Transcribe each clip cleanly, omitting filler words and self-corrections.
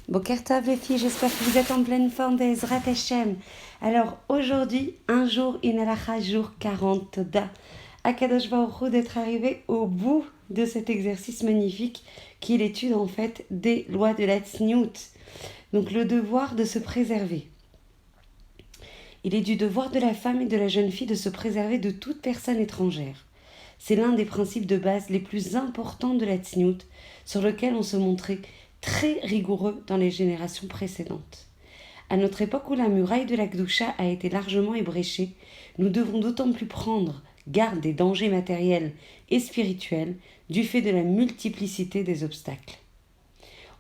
Boker Tov les filles, j'espère que vous êtes en pleine forme d'Ezrat Hashem. Alors aujourd'hui, un jour, une halakha, jour 40, Toda. Akadosh Baruch Hu d'être arrivé au bout de cet exercice magnifique qui est l'étude en fait des lois de la Tzniut. Donc le devoir de se préserver. Il est du devoir de la femme et de la jeune fille de se préserver de toute personne étrangère. C'est l'un des principes de base les plus importants de la Tzniut, sur lequel on se montrait très rigoureux dans les générations précédentes. À notre époque où la muraille de la Gdusha a été largement ébréchée, nous devons d'autant plus prendre garde des dangers matériels et spirituels du fait de la multiplicité des obstacles.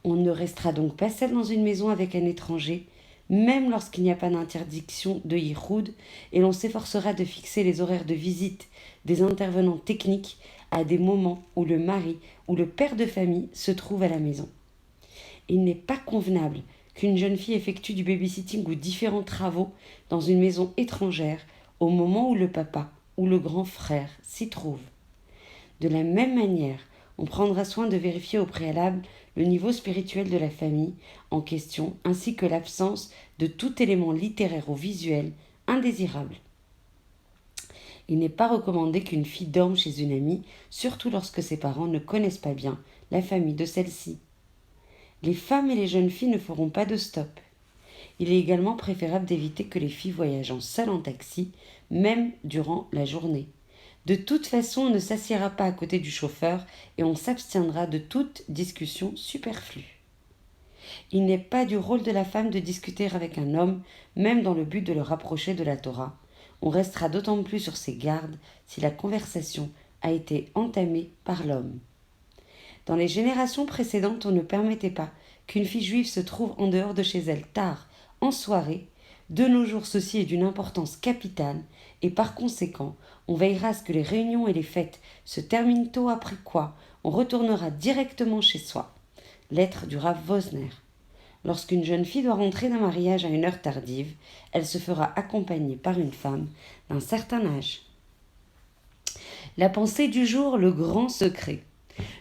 On ne restera donc pas seul dans une maison avec un étranger, même lorsqu'il n'y a pas d'interdiction de yichoud, et l'on s'efforcera de fixer les horaires de visite des intervenants techniques à des moments où le mari ou le père de famille se trouve à la maison. Il n'est pas convenable qu'une jeune fille effectue du babysitting ou différents travaux dans une maison étrangère au moment où le papa ou le grand frère s'y trouve. De la même manière, on prendra soin de vérifier au préalable le niveau spirituel de la famille en question ainsi que l'absence de tout élément littéraire ou visuel indésirable. Il n'est pas recommandé qu'une fille dorme chez une amie, surtout lorsque ses parents ne connaissent pas bien la famille de celle-ci. Les femmes et les jeunes filles ne feront pas de stop. Il est également préférable d'éviter que les filles voyageant seules en taxi, même durant la journée. De toute façon, on ne s'assiera pas à côté du chauffeur et on s'abstiendra de toute discussion superflue. Il n'est pas du rôle de la femme de discuter avec un homme, même dans le but de le rapprocher de la Torah. On restera d'autant plus sur ses gardes si la conversation a été entamée par l'homme. Dans les générations précédentes, on ne permettait pas qu'une fille juive se trouve en dehors de chez elle tard, en soirée. De nos jours, ceci est d'une importance capitale et par conséquent, on veillera à ce que les réunions et les fêtes se terminent tôt, après quoi on retournera directement chez soi. Lettre du Rav Wosner. Lorsqu'une jeune fille doit rentrer d'un mariage à une heure tardive, elle se fera accompagner par une femme d'un certain âge. La pensée du jour, le grand secret.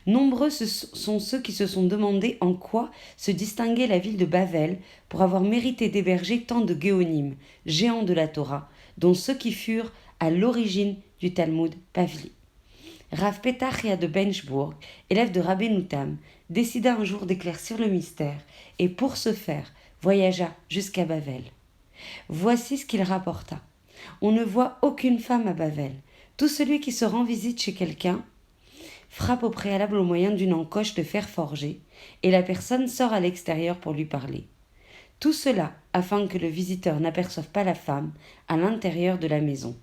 Nombreux sont ceux qui se sont demandé en quoi se distinguait la ville de Bavel pour avoir mérité d'héberger tant de géonim, géants de la Torah, dont ceux qui furent à l'origine du Talmud Bavli. Rav Petachia de Benchbourg, élève de Rabbeinu Tam, décida un jour d'éclaircir le mystère et pour ce faire voyagea jusqu'à Bavel. Voici ce qu'il rapporta. On ne voit aucune femme à Bavel. Tout celui qui se rend visite chez quelqu'un frappe au préalable au moyen d'une encoche de fer forgé, et la personne sort à l'extérieur pour lui parler. Tout cela afin que le visiteur n'aperçoive pas la femme à l'intérieur de la maison.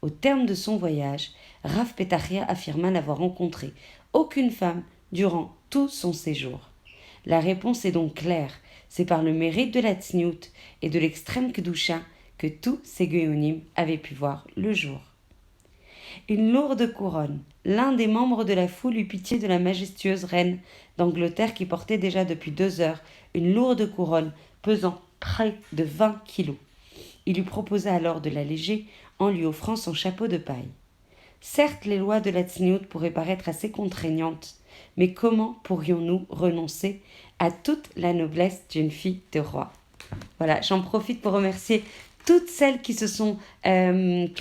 Au terme de son voyage, Rav Petachia affirma n'avoir rencontré aucune femme durant tout son séjour. La réponse est donc claire, c'est par le mérite de la Tzniut et de l'extrême Kedusha que tous ces Géonim avaient pu voir le jour. Une lourde couronne. L'un des membres de la foule eut pitié de la majestueuse reine d'Angleterre qui portait déjà depuis 2 heures une lourde couronne pesant près de 20 kilos. Il lui proposa alors de l'alléger en lui offrant son chapeau de paille. Certes, les lois de la Tzniut pourraient paraître assez contraignantes, mais comment pourrions-nous renoncer à toute la noblesse d'une fille de roi ? Voilà, j'en profite pour remercier toutes celles qui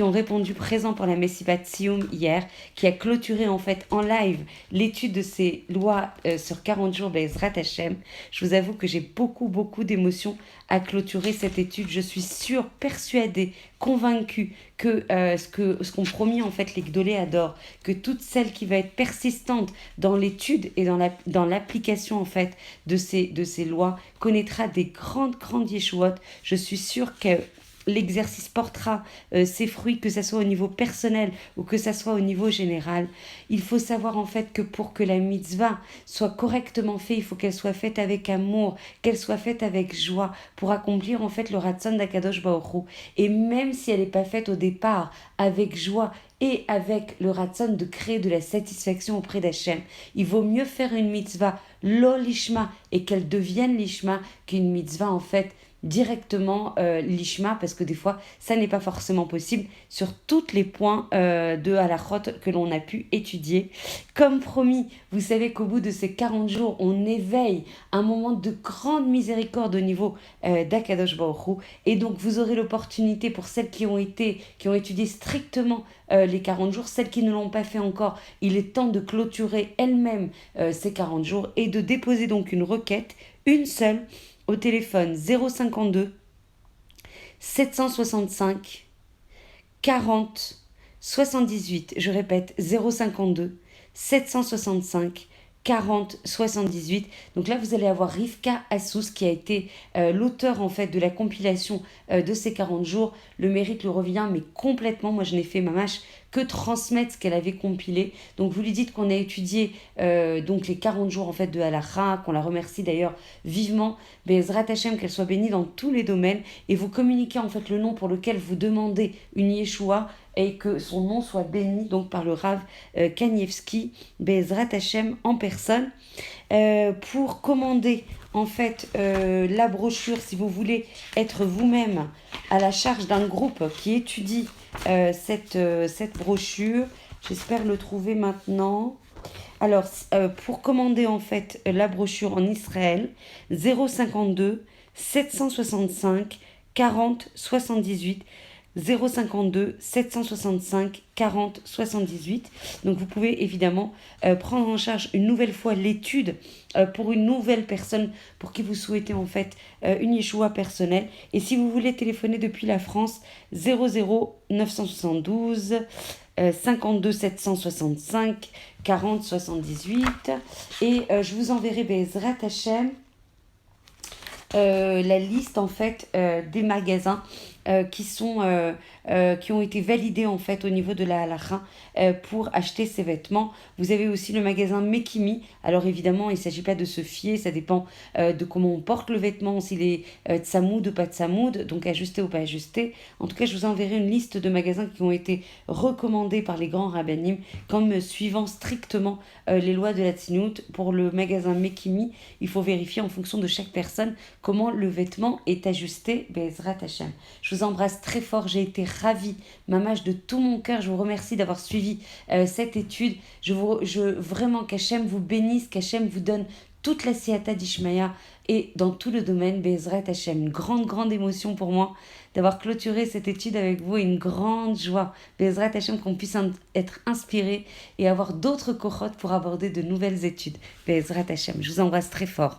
ont répondu présent pour la Messibat Sioum hier, qui a clôturé en fait en live l'étude de ces lois sur 40 jours Bezrat Hashem. Je vous avoue que j'ai beaucoup d'émotions à clôturer cette étude. Je suis sûre, persuadée, convaincue que ce qu'ont promis en fait les Gdolé Ador, que toute celle qui va être persistante dans l'étude et dans l'application en fait de ces lois connaîtra des grandes yeshuot. Je suis sûre que l'exercice portera ses fruits, que ce soit au niveau personnel ou que ce soit au niveau général. Il faut savoir en fait que pour que la mitzvah soit correctement faite, il faut qu'elle soit faite avec amour, qu'elle soit faite avec joie, pour accomplir en fait le Ratzon d'Akadosh Baruch Hu. Et même si elle n'est pas faite au départ avec joie et avec le Ratzon de créer de la satisfaction auprès d'Hachem, il vaut mieux faire une mitzvah lo lishma et qu'elle devienne lishma qu'une mitzvah en fait directement l'ishma, parce que des fois, ça n'est pas forcément possible sur tous les points de halachot que l'on a pu étudier. Comme promis, vous savez qu'au bout de ces 40 jours, on éveille un moment de grande miséricorde au niveau d'Akadosh Baruch Hu. Et donc, vous aurez l'opportunité pour celles qui ont étudié strictement les 40 jours, celles qui ne l'ont pas fait encore, il est temps de clôturer elles-mêmes ces 40 jours et de déposer donc une requête, une seule, au téléphone 052 765 40 78. Je répète, 052 765 40 78. Donc là, vous allez avoir Rivka Assous qui a été l'auteur en fait de la compilation de ces 40 jours. Le mérite le revient, mais complètement. Moi, je n'ai fait mamache que transmettre ce qu'elle avait compilé. Donc vous lui dites qu'on a étudié donc les 40 jours en fait de Halakha, qu'on la remercie d'ailleurs vivement. Bezrat Hashem, qu'elle soit bénie dans tous les domaines. Et vous communiquez en fait le nom pour lequel vous demandez une Yeshua et que son nom soit béni donc par le Rav Kanievski, Bezrat Hashem en personne. Pour commander en fait la brochure, si vous voulez être vous-même à la charge d'un groupe qui étudie cette brochure, j'espère le trouver maintenant. Alors, pour commander en fait la brochure en Israël, 052 765 40 78. 052 765 40 78. Donc vous pouvez évidemment prendre en charge une nouvelle fois l'étude pour une nouvelle personne pour qui vous souhaitez en fait une Yeshua personnelle. Et si vous voulez téléphoner depuis la France, 00 972 52 765 40 78. Et je vous enverrai Bezrat Hashem la liste en fait des magasins qui ont été validés en fait au niveau de la halakha pour acheter ces vêtements. Vous avez aussi le magasin Mekimi. Alors évidemment, il ne s'agit pas de se fier, ça dépend de comment on porte le vêtement, s'il est tsamoud ou pas tsamoud, donc ajusté ou pas ajusté. En tout cas, je vous enverrai une liste de magasins qui ont été recommandés par les grands rabbanim comme suivant strictement les lois de la tzinout. Pour le magasin Mekimi, il faut vérifier en fonction de chaque personne comment le vêtement est ajusté. Bezrat Hashem. Je vous embrasse très fort, j'ai été ravie, mamache de tout mon cœur, je vous remercie d'avoir suivi cette étude. Vraiment qu'Hachem vous bénisse, qu'Hachem vous donne toute la siata d'Ishmaïa et dans tout le domaine, Bezrat Hashem. Une grande émotion pour moi d'avoir clôturé cette étude avec vous et une grande joie. Bezrat Hashem, qu'on puisse être inspiré et avoir d'autres cohortes pour aborder de nouvelles études. Bezrat Hashem, je vous embrasse très fort.